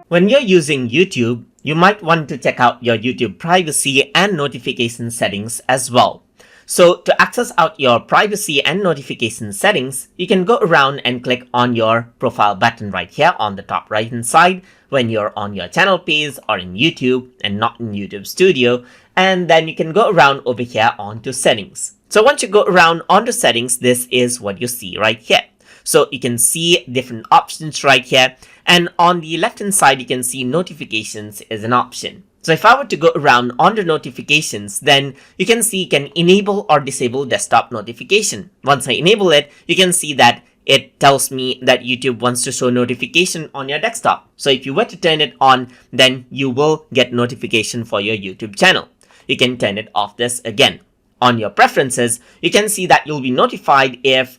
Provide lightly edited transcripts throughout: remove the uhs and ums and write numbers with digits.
When you're using YouTube, you might want to check out your YouTube privacy and notification settings as well. So to access out your privacy and notification settings, you can go around and click on your profile button right here on the top right hand side when you're on your channel page or in YouTube and not in YouTube Studio. And then you can go around over here onto settings. So once you go around onto settings, this is what you see right here. So you can see different options right here. And on the left hand side, you can see notifications is an option. So if I were to go around under notifications, then you can see you can enable or disable desktop notification. Once I enable it, you can see that it tells me that YouTube wants to show notification on your desktop. So if you were to turn it on, then you will get notification for your YouTube channel. You can turn it off this again. On your preferences, you can see that you'll be notified if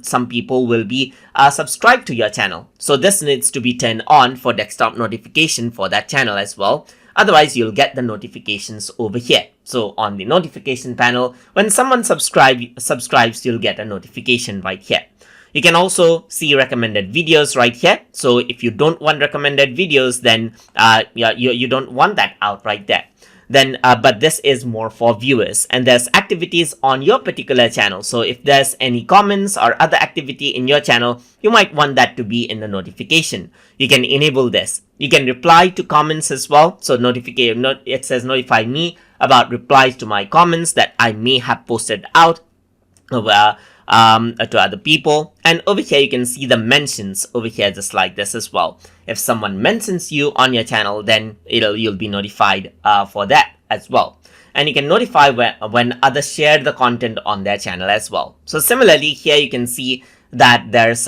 some people will be subscribed to your channel. So this needs to be turned on for desktop notification for that channel as well. Otherwise, you'll get the notifications over here. So on the notification panel, when someone subscribes, you'll get a notification right here. You can also see recommended videos right here. So if you don't want recommended videos, then you don't want that out right there. But this is more for viewers, and there's activities on your particular channel. So if there's any comments or other activity in your channel, you might want that to be in the notification. You can enable this. You can reply to comments as well. So it says notify me about replies to my comments that I may have posted out to other people. And over here you can see the mentions over here just like this as well. If someone mentions you on your channel, then you'll be notified for that as well. And you can notify when others share the content on their channel as well. So similarly, here you can see that there's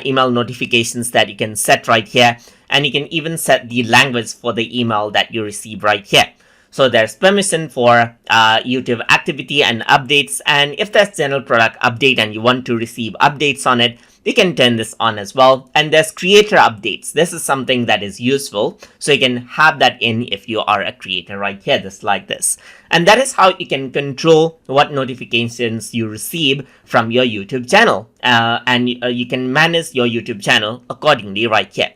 email notifications that you can set right here, and you can even set the language for the email that you receive right here. So there's permission for YouTube activity and updates, and if there's general product update and you want to receive updates on it, you can turn this on as well. And there's creator updates. This is something that is useful, so you can have that in if you are a creator right here, just like this. And that is how you can control what notifications you receive from your YouTube channel, and you can manage your YouTube channel accordingly right here.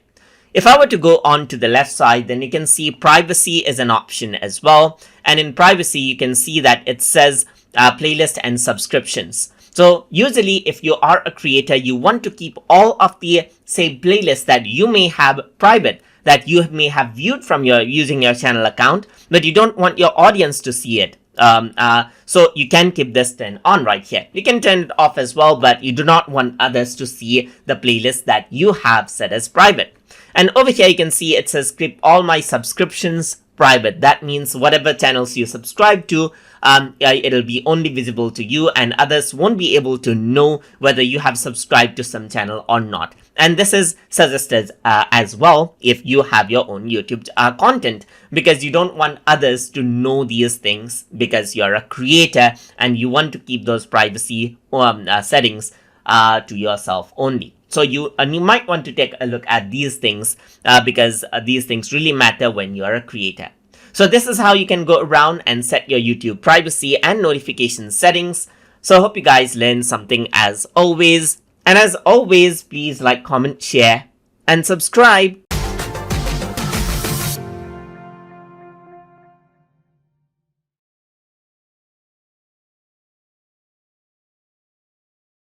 If I were to go on to the left side, then you can see privacy is an option as well. And in privacy, you can see that it says playlist and subscriptions. So usually if you are a creator, you want to keep all of the say playlists that you may have private, that you may have viewed from using your channel account, but you don't want your audience to see it. So you can keep this turned on right here. You can turn it off as well, but you do not want others to see the playlist that you have set as private. And over here you can see it says keep all my subscriptions private. That means whatever channels you subscribe to, it'll be only visible to you, and others won't be able to know whether you have subscribed to some channel or not. And this is suggested as well if you have your own YouTube content, because you don't want others to know these things because you're a creator and you want to keep those privacy settings to yourself only. So you might want to take a look at these things because these things really matter when you are a creator. So this is how you can go around and set your YouTube privacy and notification settings. So I hope you guys learned something as always. And as always, please like, comment, share, and subscribe.